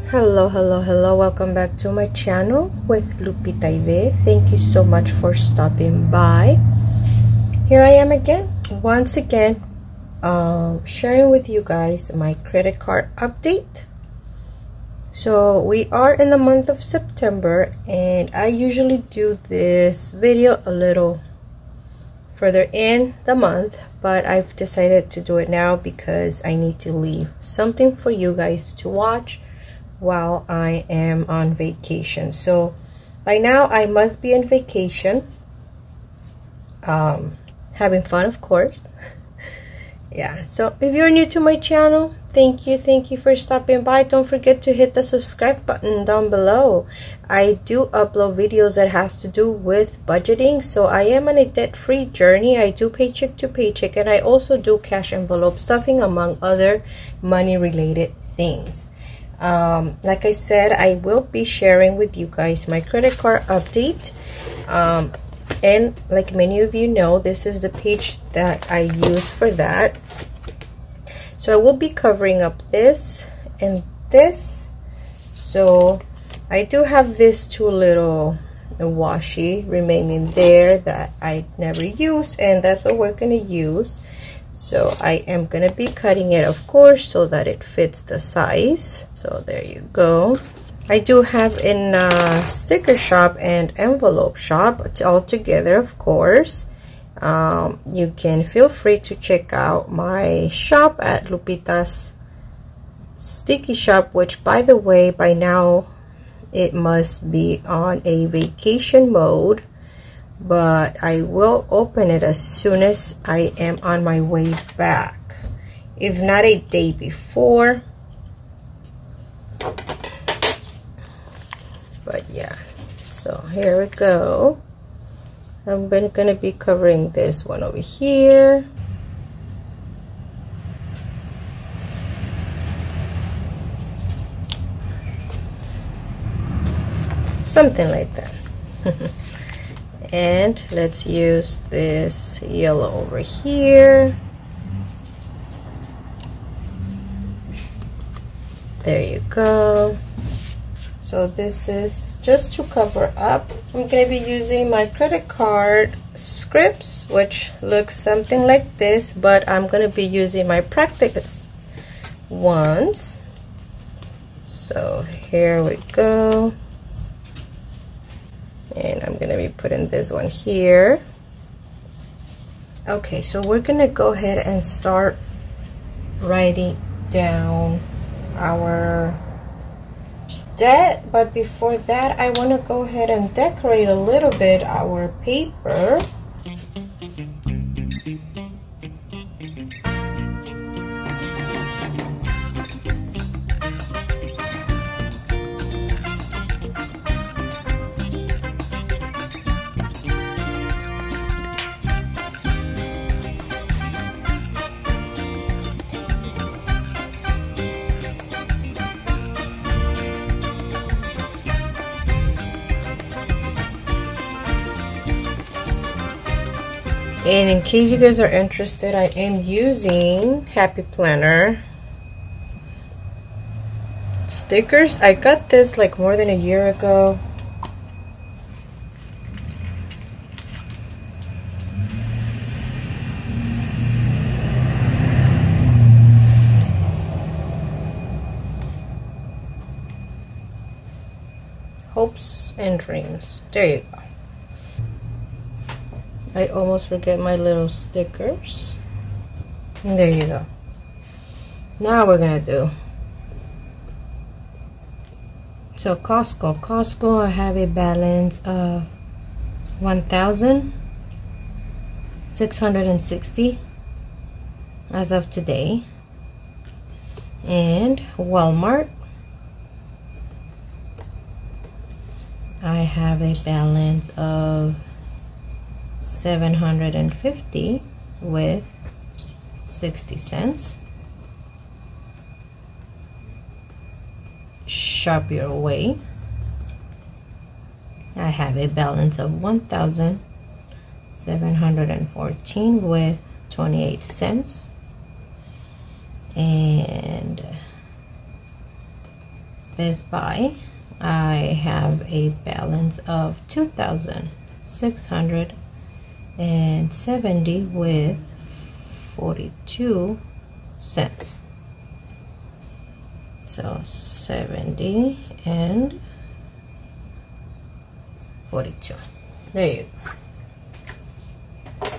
Hello, welcome back to my channel with Lupita Ide. Thank you so much for stopping by. Here I am again, once again, sharing with you guys my credit card update. So we are in the month of September, and I usually do this video a little further in the month, but I've decided to do it now because I need to leave something for you guys to watch while I am on vacation. So by now I must be on vacation, having fun, of course. Yeah, so if you're new to my channel, thank you for stopping by. Don't forget to hit the subscribe button down below. I do upload videos that has to do with budgeting, so I am on a debt-free journey. I do paycheck to paycheck, and I also do cash envelope stuffing, among other money related things. Like I said, I will be sharing with you guys my credit card update, and like many of you know, this is the page that I use for that. So I will be covering up this and this. So I do have these two little washi remaining there that I never use, and that's what we're gonna use. So I am gonna be cutting it, of course, so that it fits the size. So there you go. I do have in sticker shop and envelope shop all together, of course. You can feel free to check out my shop at Lupita's Sticky Shop, which, by the way, by now it must be on a vacation mode, but I will open it as soon as I am on my way back, if not a day before. But yeah, so here we go. I'm gonna be covering this one over here. Something like that. And let's use this yellow over here. There you go. So this is just to cover up. I'm going to be using my credit card scripts, which looks something like this, but I'm going to be using my practice ones. So here we go. And I'm going to be putting this one here. Okay, so we're going to go ahead and start writing down our debt, but before that I want to go ahead and decorate a little bit our paper. And in case you guys are interested, I am using Happy Planner stickers. I got this like more than a year ago. Hopes and dreams. There you go. I almost forget my little stickers. And there you go. Now we're gonna do. So Costco, I have a balance of 1,660 as of today. And Walmart, I have a balance of 750 with 60 cents. Shop Your Way, I have a balance of 1,714 with 28 cents. And Best Buy, I have a balance of $2,670 with 42 cents. So 70 and 42. There you go.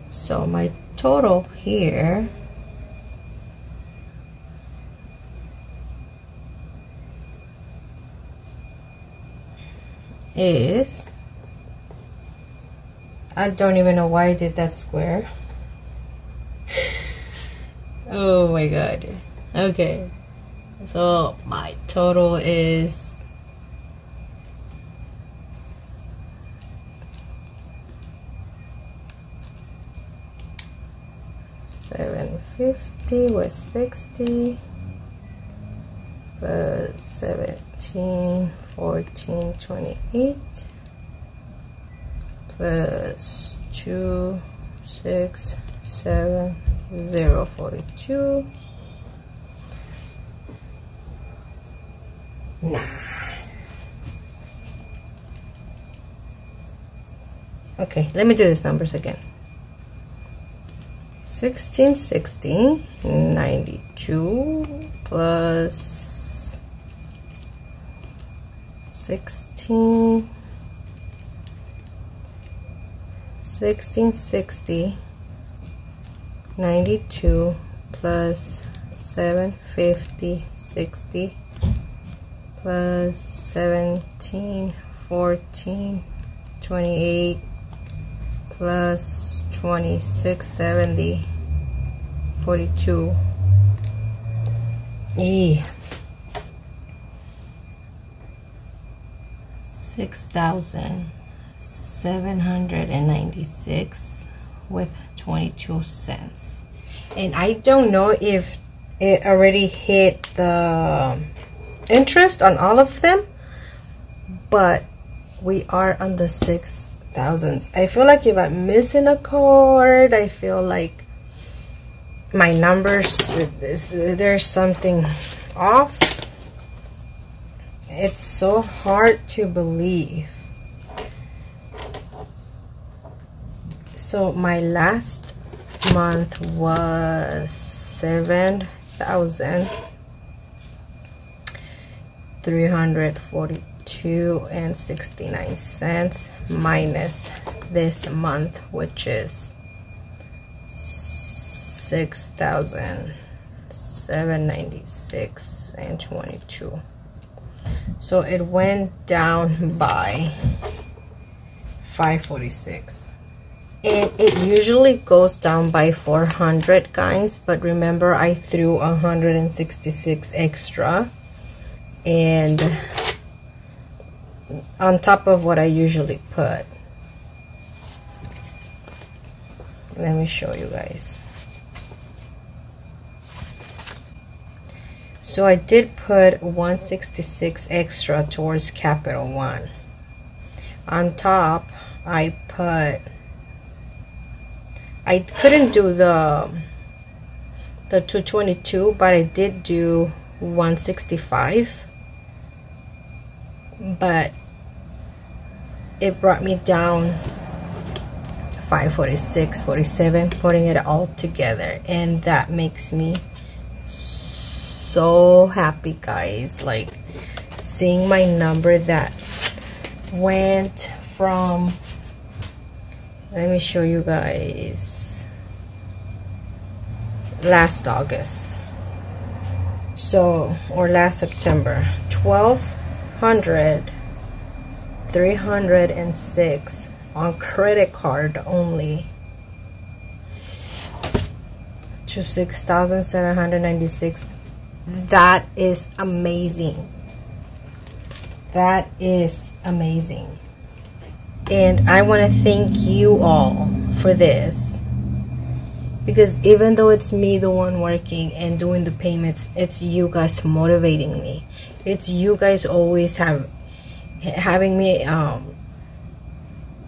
So my total here is, I don't even know why I did that square. Oh my god. Okay, so my total is $750 with 60 plus 17, 14, 28 plus 2, 6, 7, 0, 42. Nah. Okay, let me do these numbers again. 1660, 92 plus 16, 1660, 92 plus 750, 60 plus 17, 14, 28 plus 26, 70, 42. $6,796 with 22 cents. And I don't know if it already hit the interest on all of them, but we are on the 6,000s. I feel like if I'm missing a card, I feel like my numbers, there's something off. It's so hard to believe. So my last month was 7,342 and 69 cents minus this month, which is 6,796 and 22. So it went down by 546. And it usually goes down by 400, guys, but remember I threw 166 extra and on top of what I usually put. Let me show you guys. So I did put 166 extra towards Capital One. On top, I couldn't do the 222, but I did do 165. But it brought me down 546, 47, putting it all together, and that makes me so happy, guys. Like seeing my number that went from, let me show you guys, last August, so, or last September, 1,200, 306 on credit card only to 6,796. That is amazing. That is amazing. And I want to thank you all for this, because even though it's me the one working and doing the payments, it's you guys motivating me. It's you guys always having me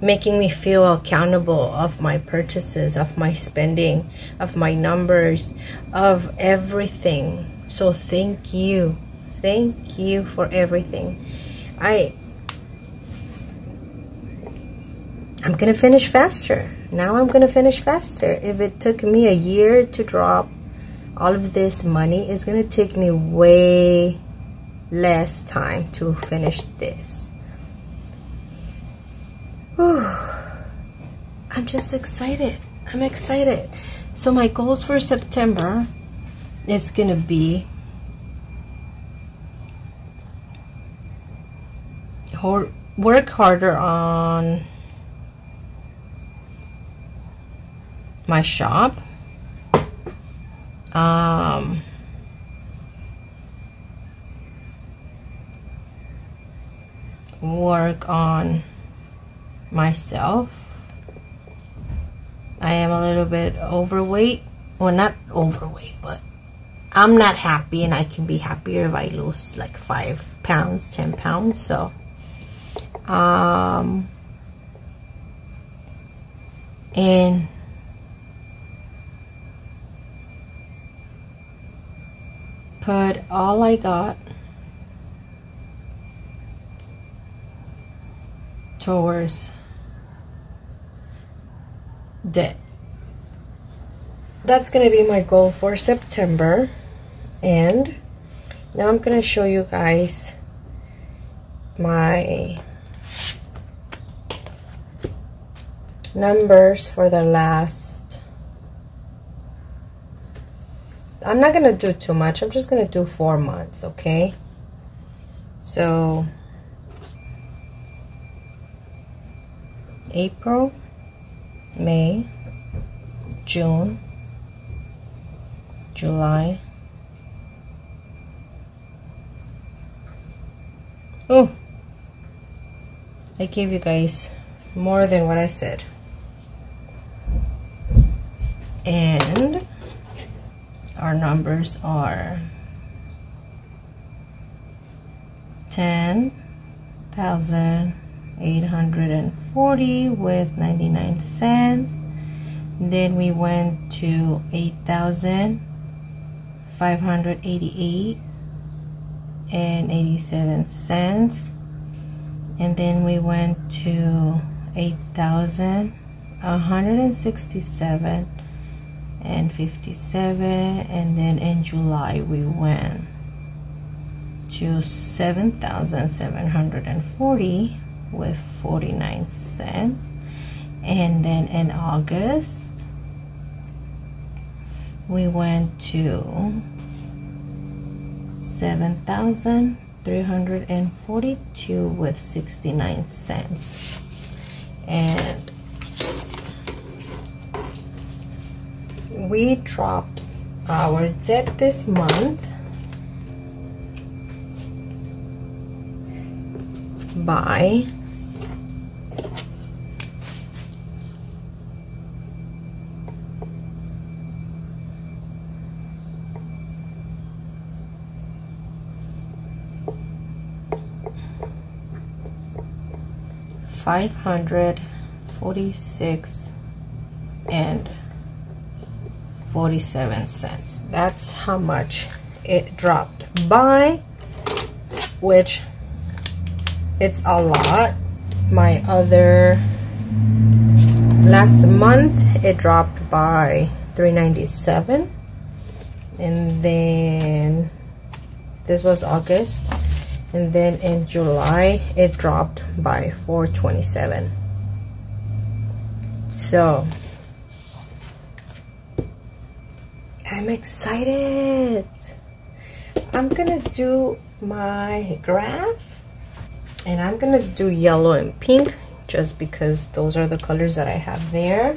making me feel accountable of my purchases, of my spending, of my numbers, of everything. So thank you. Thank you for everything. I'm gonna finish faster. Now I'm gonna finish faster. If it took me a year to drop all of this money, it's gonna take me way less time to finish this. Whew. I'm just excited. I'm excited. So my goals for September is gonna be work harder on my shop, work on myself. I am a little bit overweight. Well, not overweight, but I'm not happy, and I can be happier if I lose like 5 pounds, 10 pounds. So and put all I got towards debt. That's gonna be my goal for September. And now I'm gonna show you guys my numbers for the last. I'm not gonna do too much. I'm just gonna do 4 months, okay? So April, May, June, July. Oh, I gave you guys more than what I said. And our numbers are 10,840 with 99 cents. Then we went to 8,588 and 87 cents. And then we went to 8,167 and 57. And then in July we went to 7,740 with 49 cents. And then in August we went to 7,342 with 69 cents. And we dropped our debt this month by $546 and 47 cents. That's how much it dropped by, which it's a lot. My other last month it dropped by $397, and then this was August, and then in July it dropped by $427. So I'm excited. I'm gonna do my graph, and I'm gonna do yellow and pink just because those are the colors that I have there.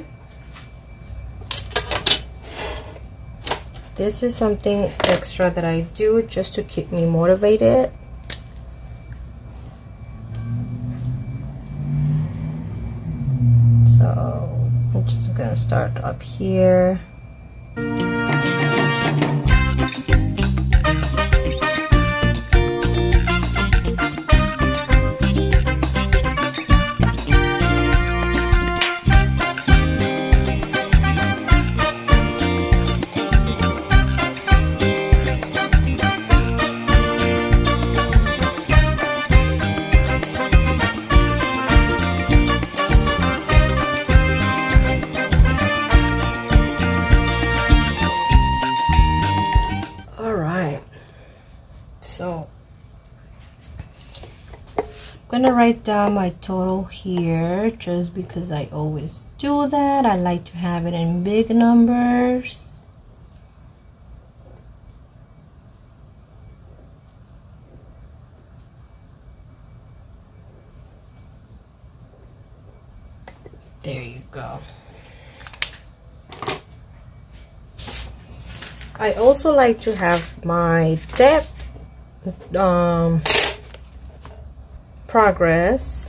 This is something extra that I do just to keep me motivated. So I'm just gonna start up here. gonna write down my total here just because I always do that. I like to have it in big numbers. There you go. I also like to have my debt progress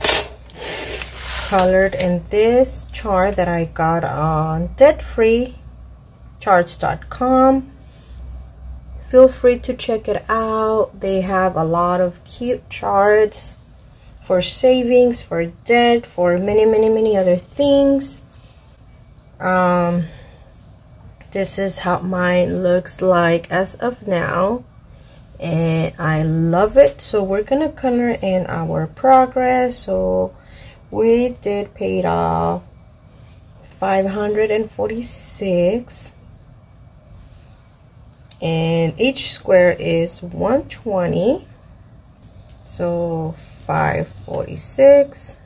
colored in this chart that I got on debtfreecharts.com. Feel free to check it out. They have a lot of cute charts for savings, for debt, for many other things. This is how mine looks like as of now, and I love it. So we're gonna color in our progress. So we did paid off 546, and each square is 120. So 546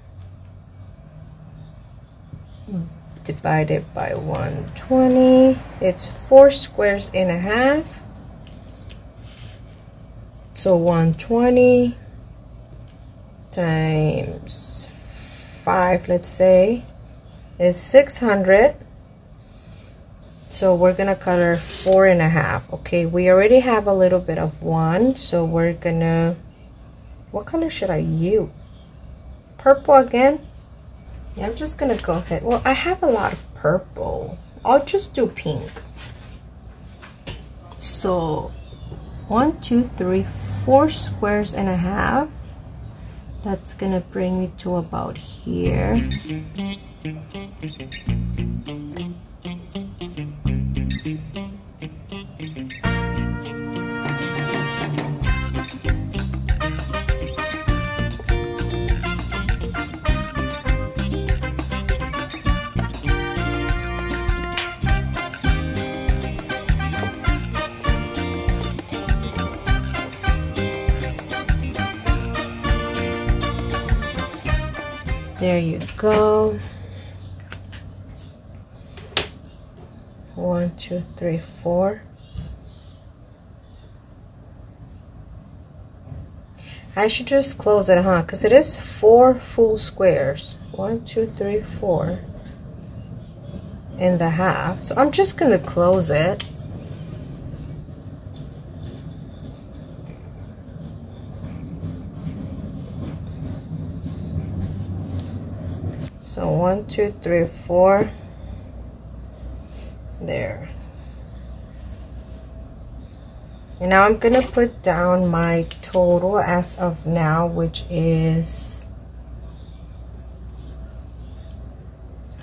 divided by 120, it's 4 squares and a half. So 120 times 5, let's say, is 600. So we're gonna color 4 and a half. Okay, we already have a little bit of 1, so we're gonna, what color should I use? Purple again? Yeah, I'm just gonna go ahead. Well, I have a lot of purple. I'll just do pink. So 1, 2, 3, 4 squares and a half. That's gonna bring me to about here. There you go. 1, 2, 3, 4. I should just close it, huh? Because it is 4 full squares. 1, 2, 3, 4 and a half. So I'm just gonna close it. So 1, 2, 3, 4. There. And now I'm gonna put down my total as of now, which is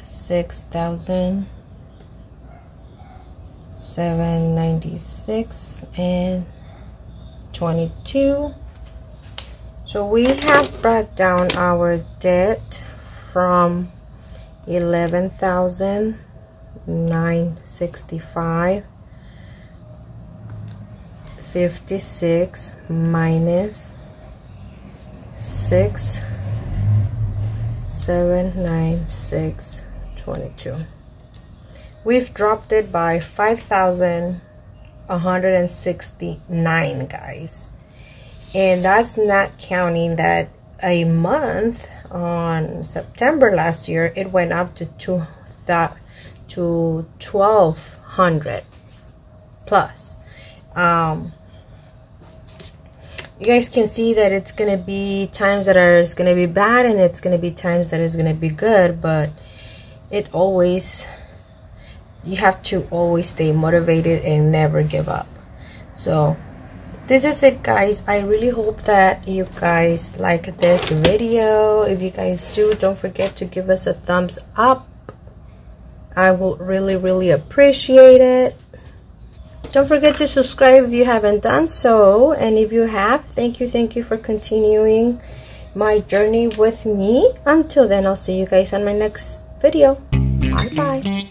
6,796 and 22. So we have brought down our debt from 11,965. 56 minus 6,796.22. We've dropped it by 5,169, guys, and that's not counting that a month on September last year it went up to 1,200 plus. You guys can see that it's gonna be times that are gonna be bad, and it's gonna be times that is gonna be good, but it always, you have to always stay motivated and never give up. So this is it, guys. I really hope that you guys like this video. If you guys do, don't forget to give us a thumbs up. I will really appreciate it. Don't forget to subscribe if you haven't done so, and if you have, thank you for continuing my journey with me. Until then, I'll see you guys on my next video. Bye bye.